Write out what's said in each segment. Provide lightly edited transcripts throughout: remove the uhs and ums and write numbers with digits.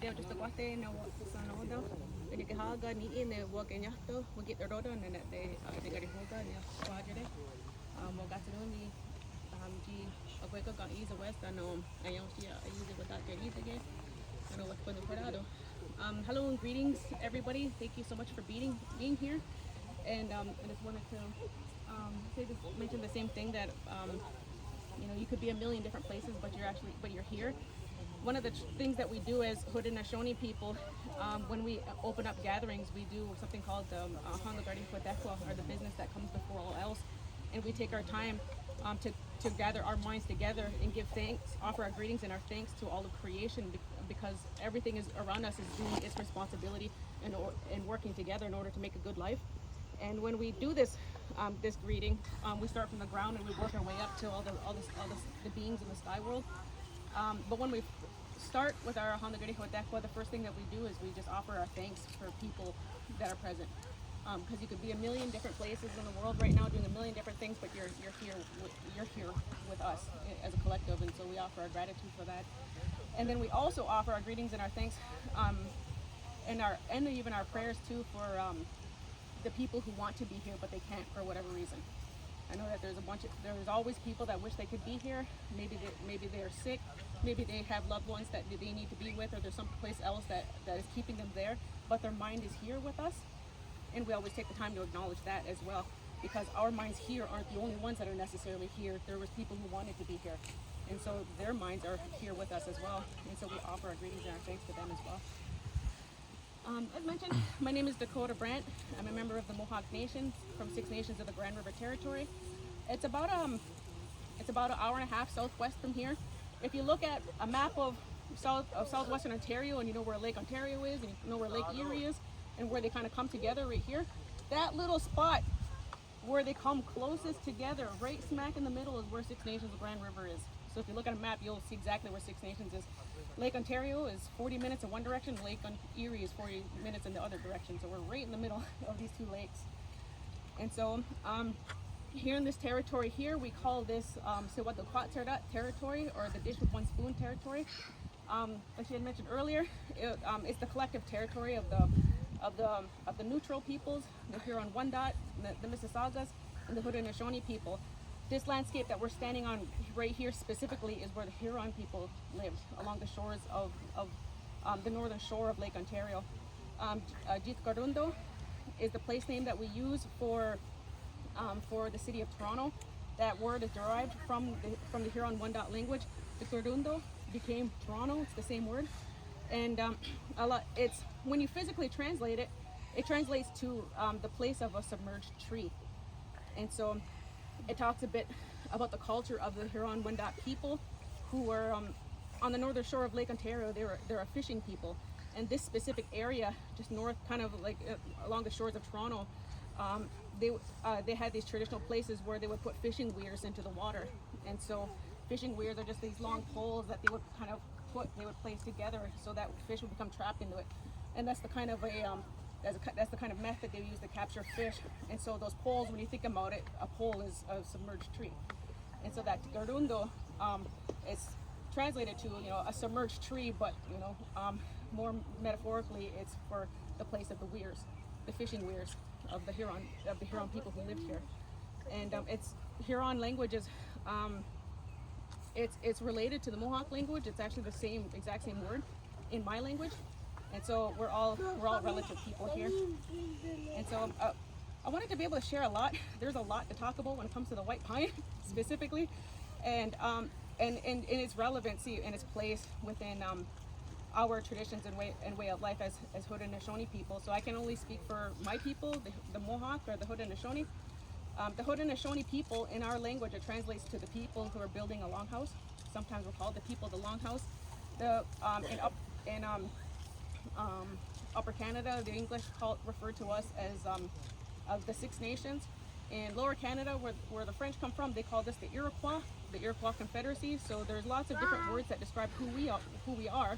te just guate no sanodo and ke haga ni in the work in yahto we get the rodo and they got hoga ne quadre mo gatino ni ji akweka ka is west no ayon si use with that is again I know what's going to hello and greetings everybody, thank you so much for being here, and I just wanted to mention the same thing that you could be a million different places, but you're here. One of the things that we do as Haudenosaunee people, when we open up gatherings, we do something called Hangagardi Kwadekwa, or the business that comes before all else, and we take our time to gather our minds together and give thanks, offer our greetings and our thanks to all of creation, because everything is around us is doing its responsibility and working together in order to make a good life. And when we do this greeting, we start from the ground and we work our way up to all the beings in the sky world. But when we start with our Hangagardi Kwadekwa, the first thing that we do is we just offer our thanks for people that are present. Because you could be a million different places in the world right now doing a million different things, but you're here with us as a collective, and so we offer our gratitude for that. And then we also offer our greetings and our thanks, and even our prayers too for the people who want to be here but they can't for whatever reason. I know that there's always people that wish they could be here. Maybe they're sick, maybe they have loved ones that they need to be with, or there's some place else that is keeping them there, but their mind is here with us. And we always take the time to acknowledge that as well, because our minds here aren't the only ones that are necessarily here. There was people who wanted to be here, and so their minds are here with us as well, and so we offer our greetings and our thanks to them as well. As mentioned, my name is Dakota Brandt. I'm a member of the Mohawk Nation from Six Nations of the Grand River Territory. It's about an hour and a half southwest from here. If you look at a map of southwestern Ontario, and you know where Lake Ontario is, and you know where Lake Erie is, and where they kind of come together right here, that little spot where they come closest together, right smack in the middle, is where Six Nations of Grand River is. So if you look at a map, you'll see exactly where Six Nations is. Lake Ontario is 40 minutes in one direction, Lake Erie is 40 minutes in the other direction. So we're right in the middle of these two lakes. And so here in this territory here, we call this Sewadokwat territory, or the dish with one spoon territory. Like she had mentioned earlier, it's the collective territory of the neutral peoples, the Huron-Wendat, the Mississaugas, and the Haudenosaunee people. This landscape that we're standing on right here specifically is where the Huron people lived, along the shores of the northern shore of Lake Ontario. Jitkarundo is the place name that we use for the city of Toronto. That word is derived from the Huron-Wendat language. The Karundo became Toronto. It's the same word, and it's when you physically translate it, it translates to the place of a submerged tree, and so it talks a bit about the culture of the Huron-Wendat people, who were on the northern shore of Lake Ontario. They're a fishing people, and this specific area, just north, kind of like along the shores of Toronto, they had these traditional places where they would put fishing weirs into the water, and so fishing weirs are just these long poles that they would kind of place together so that fish would become trapped into it, and that's the kind of that's the kind of method they use to capture fish. And so those poles, when you think about it, a pole is a submerged tree, and so that garundo is translated to a submerged tree, but more metaphorically, it's for the place of the weirs, the fishing weirs of the Huron people who lived here. And it's Huron language is it's related to the Mohawk language. It's actually the exact same word in my language, and so we're all relative people here. And so I wanted to be able to share a lot. There's a lot to talk about when it comes to the white pine specifically, and its relevancy and its place within our traditions and way of life as Haudenosaunee people. So I can only speak for my people, the Mohawk, or the Haudenosaunee. The Haudenosaunee people, in our language, it translates to the people who are building a longhouse. Sometimes we're called the people of the longhouse. In Upper Canada, the English referred to us as the Six Nations. In Lower Canada, where the French come from, they call this the Iroquois Confederacy. So there's lots of different words that describe who we are,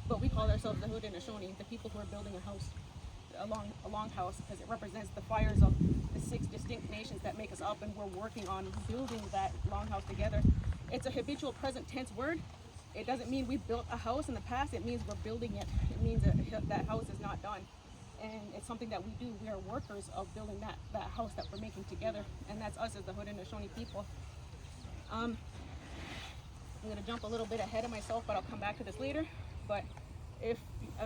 but we call ourselves the Haudenosaunee, the people who are building a house, a longhouse, because it represents the fires of the six distinct nations that make us up, and we're working on building that longhouse together. It's a habitual present tense word, It doesn't mean we built a house in the past. It means we're building it. It means that house is not done. And it's something that we do. We are workers of building that house that we're making together. And that's us as the Haudenosaunee people. I'm going to jump a little bit ahead of myself, but I'll come back to this later. But I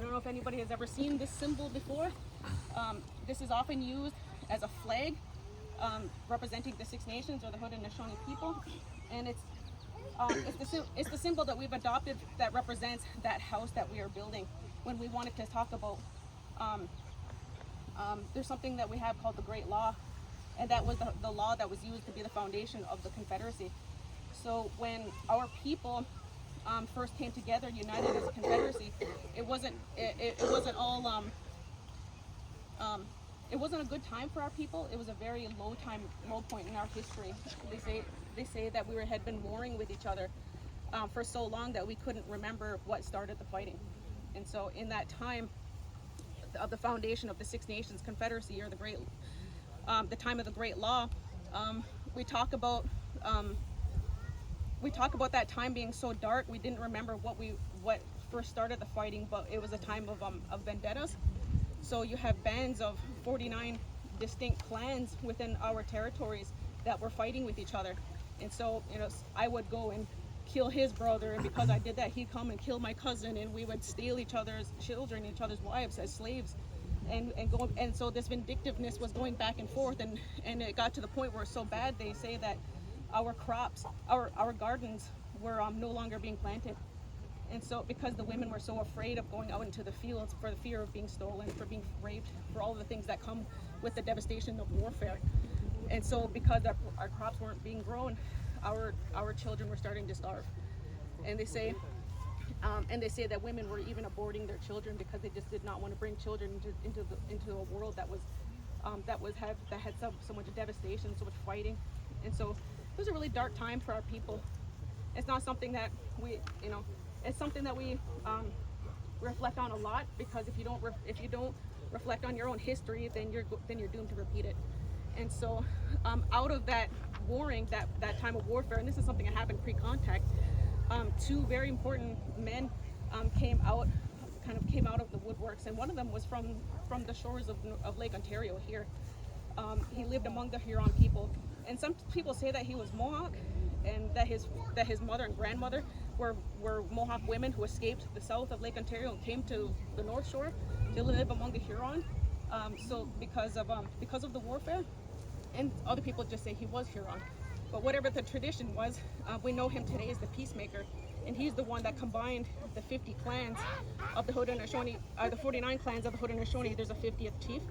don't know if anybody has ever seen this symbol before. This is often used as a flag representing the Six Nations or the Haudenosaunee people. And it's the symbol that we've adopted that represents that house that we are building. When we wanted to talk about, there's something that we have called the Great Law, and that was the law that was used to be the foundation of the Confederacy. So when our people first came together, united as a Confederacy, it wasn't all it wasn't a good time for our people. It was a very low point in our history. They say that we had been warring with each other for so long that we couldn't remember what started the fighting. And so in that time of the foundation of the Six Nations Confederacy, or the time of the Great Law, we talk about that time being so dark. We didn't remember what first started the fighting, but it was a time of vendettas. So you have bands of 49 distinct clans within our territories that were fighting with each other. And so, I would go and kill his brother, and because I did that, he'd come and kill my cousin, and we would steal each other's children, each other's wives as slaves, and so this vindictiveness was going back and forth, and it got to the point where it's so bad. They say that our crops, our gardens were no longer being planted. And so, because the women were so afraid of going out into the fields for the fear of being stolen, for being raped, for all the things that come with the devastation of warfare. And so, because our crops weren't being grown, our children were starting to starve. And they say that women were even aborting their children because they just did not want to bring children into a world that had so much devastation, so much fighting. And so, it was a really dark time for our people. It's not something that it's something that we reflect on a lot, because if you don't reflect on your own history, then you're doomed to repeat it. And so, out of that warring, that time of warfare, and this is something that happened pre-contact, two very important men came out of the woodworks, and one of them was from the shores of Lake Ontario here. He lived among the Huron people, and some people say that he was Mohawk, and that his mother and grandmother were Mohawk women who escaped the south of Lake Ontario and came to the North Shore to live among the Huron. So because of the warfare, and other people just say he was Huron. But whatever the tradition was, we know him today as the peacemaker, and he's the one that combined the 50 clans of the Haudenosaunee, the 49 clans of the Haudenosaunee. There's a 50th chief,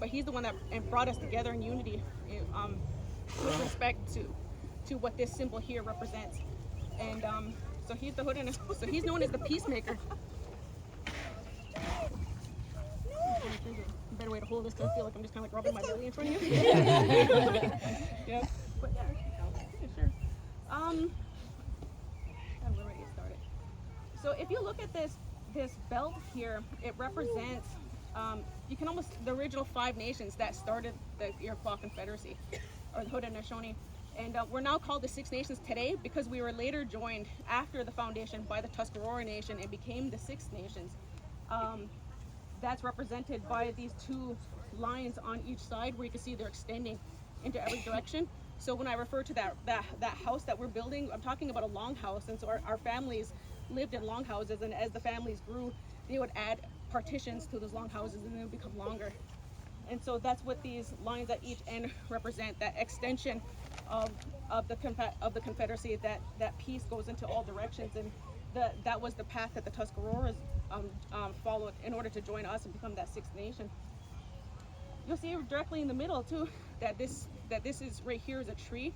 but he's the one that brought us together in unity, with respect to what this symbol here represents. And so he's the Haudenosaunee. So he's known as the peacemaker. A better way to hold this, because I feel like I'm just kind of like rubbing my belly in front of you. Yeah. But yeah, sure. Where do I get started? So if you look at this belt here, it represents the original 5 nations that started the Iroquois Confederacy, or the Haudenosaunee. And we're now called the Six Nations today because we were later joined after the foundation by the Tuscarora Nation and became the Six Nations. That's represented by these 2 lines on each side, where you can see they're extending into every direction. So when I refer to that house that we're building, I'm talking about a longhouse. And so our families lived in longhouses, and as the families grew, they would add partitions to those longhouses, and they would become longer. And so that's what these lines at each end represent, that extension of the Confederacy, that peace goes into all directions. And that was the path that the Tuscaroras followed in order to join us and become that Sixth Nation. You'll see directly in the middle too that this is right here is a tree,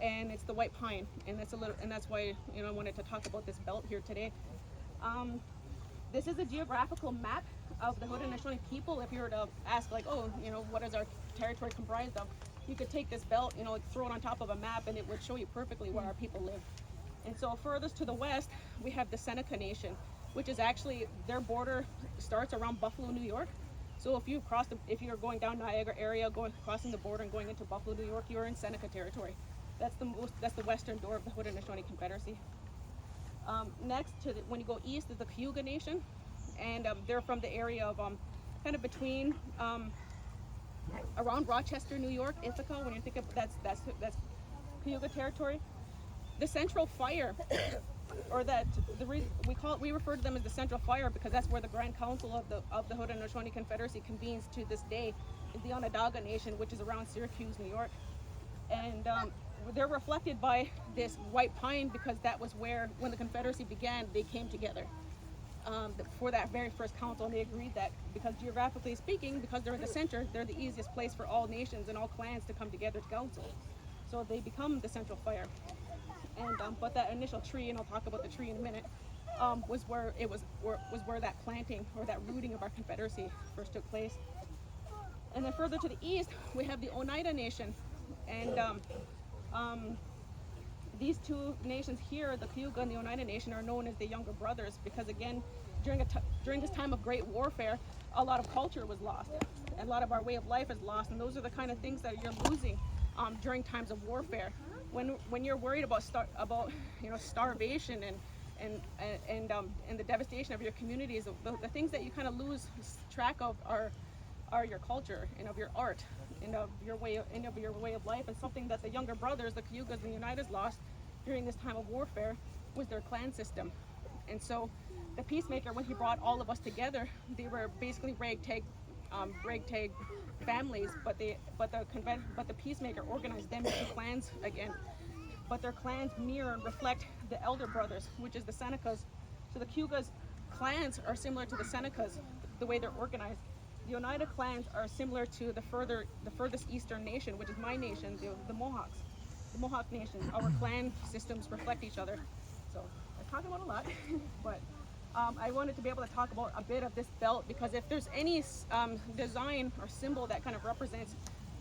and it's the white pine, and that's why I wanted to talk about this belt here today. This is a geographical map of the Haudenosaunee people. If you were to ask, like, what is our territory comprised of, you could take this belt, throw it on top of a map, and it would show you perfectly where our people live. And so furthest to the west, we have the Seneca Nation, which is actually, their border starts around Buffalo, New York. So if you're going down Niagara area, crossing the border and going into Buffalo, New York, you're in Seneca territory. That's the western door of the Haudenosaunee Confederacy. Next to when you go east is the Cayuga Nation, and they're from the area of kind of between around Rochester, New York, Ithaca. When you think of that's Cayuga territory. The Central Fire, or that we refer to them as the Central Fire because that's where the Grand Council of the Haudenosaunee Confederacy convenes to this day, is the Onondaga Nation, which is around Syracuse, New York, and they're reflected by this white pine because that was where, when the Confederacy began, they came together for that very first council, and they agreed that because geographically speaking, because they're in the center, they're the easiest place for all nations and all clans to come together to council. So they become the Central Fire. And but that initial tree, and I'll talk about the tree in a minute, was where that planting or that rooting of our Confederacy first took place. And then further to the east, we have the Oneida Nation, and these two nations here, the Cayuga and the Oneida Nation, are known as the Younger Brothers because, again, during this time of great warfare, a lot of culture was lost, and a lot of our way of life is lost, and those are the kind of things that you're losing during times of warfare. When you're worried about starvation and the devastation of your communities, the things that you kind of lose track of are your culture and of your art and of your way of life. And something that the Younger Brothers, the Cayugas and the Oneidas, lost during this time of warfare was their clan system. And so the peacemaker, when he brought all of us together, they were basically ragtag families, but the peacemaker organized them into clans again. But their clans mirror and reflect the Elder Brothers, which is the Senecas. So the Cayugas clans are similar to the Senecas, the way they're organized. The Oneida clans are similar to the furthest eastern nation, which is my nation, the Mohawks. The Mohawk Nation. Our clan systems reflect each other. So I talked about a lot, but I wanted to be able to talk about a bit of this belt because if there's any design or symbol that kind of represents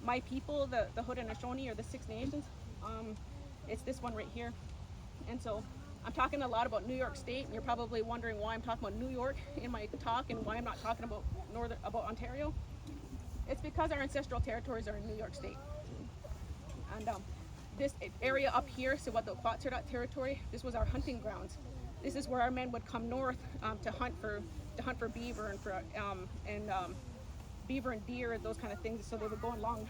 my people, the Haudenosaunee or the Six Nations, it's this one right here. And so I'm talking a lot about New York State, and you're probably wondering why I'm talking about New York in my talk and why I'm not talking about Ontario. It's because our ancestral territories are in New York State. And this area up here, so what the Quatserdat territory, this was our hunting grounds. This is where our men would come north to hunt for beaver and for beaver and deer and those kind of things. So they would go along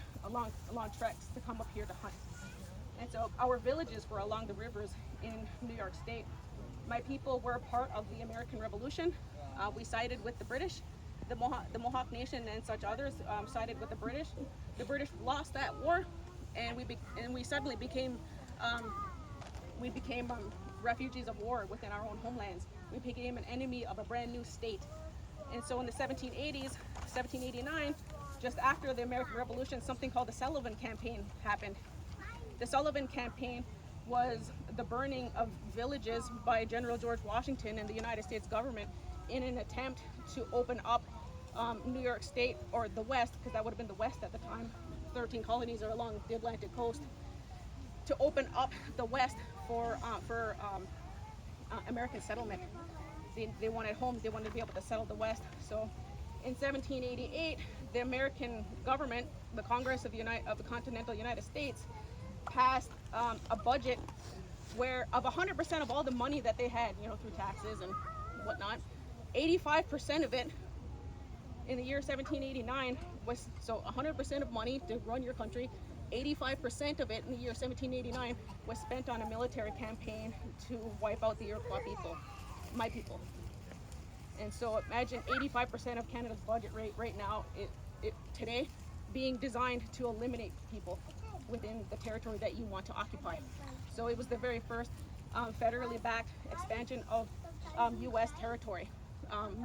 treks to come up here to hunt. And so our villages were along the rivers in New York State. My people were part of the American Revolution. We sided with the British. The Mohawk Nation and such others sided with the British. The British lost that war, and we suddenly became refugees of war within our own homelands. We became an enemy of a brand new state. And so in the 1780s, 1789, just after the American Revolution, something called the Sullivan Campaign happened. The Sullivan Campaign was the burning of villages by General George Washington and the United States government in an attempt to open up New York State, or the West, because that would have been the West at the time. 13 colonies are along the Atlantic coast, to open up the West for American settlement. They wanted homes, they wanted to be able to settle the West. So in 1788, the American government, the Congress of the Continental United States, passed a budget where of 100% of all the money that they had, through taxes and whatnot, 85% of it in the year 1789 was, so 100% of money to run your country, 85% of it in the year 1789 was spent on a military campaign to wipe out the Iroquois people, my people. And so imagine 85% of Canada's budget rate right now, today, being designed to eliminate people within the territory that you want to occupy. So it was the very first federally backed expansion of U.S. territory.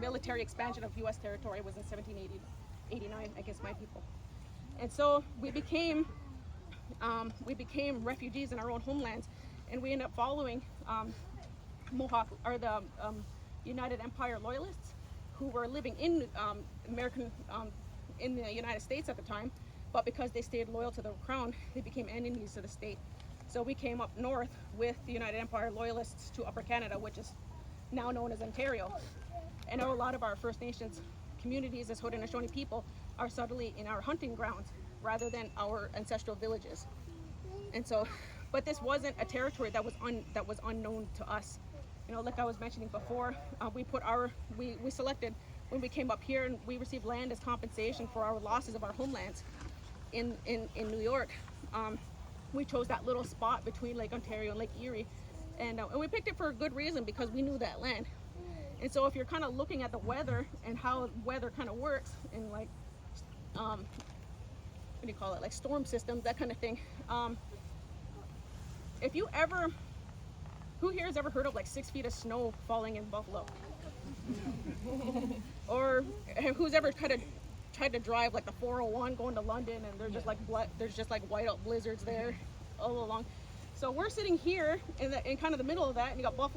Military expansion of U.S. territory was in 1789 against my people. And so we became refugees in our own homelands, and we ended up following Mohawk, or the United Empire Loyalists, who were living in in the United States at the time, but because they stayed loyal to the crown, they became enemies to the state. So we came up north with the United Empire Loyalists to Upper Canada, which is now known as Ontario. And a lot of our First Nations communities as Haudenosaunee people are suddenly in our hunting grounds rather than our ancestral villages. And so, but this wasn't a territory that was unknown to us. You know, like I was mentioning before, we selected when we came up here, and we received land as compensation for our losses of our homelands in New York. We chose that little spot between Lake Ontario and Lake Erie, and we picked it for a good reason, because we knew that land. And so if you're kind of looking at the weather and how weather kind of works, and like what do you call it, like storm systems, that kind of thing, if you ever, who here has ever heard of like 6 feet of snow falling in Buffalo? Or who's ever kind of tried to drive like the 401 going to London, and there's just like whiteout blizzards there all along. So we're sitting here in kind of the middle of that, and you got Buffalo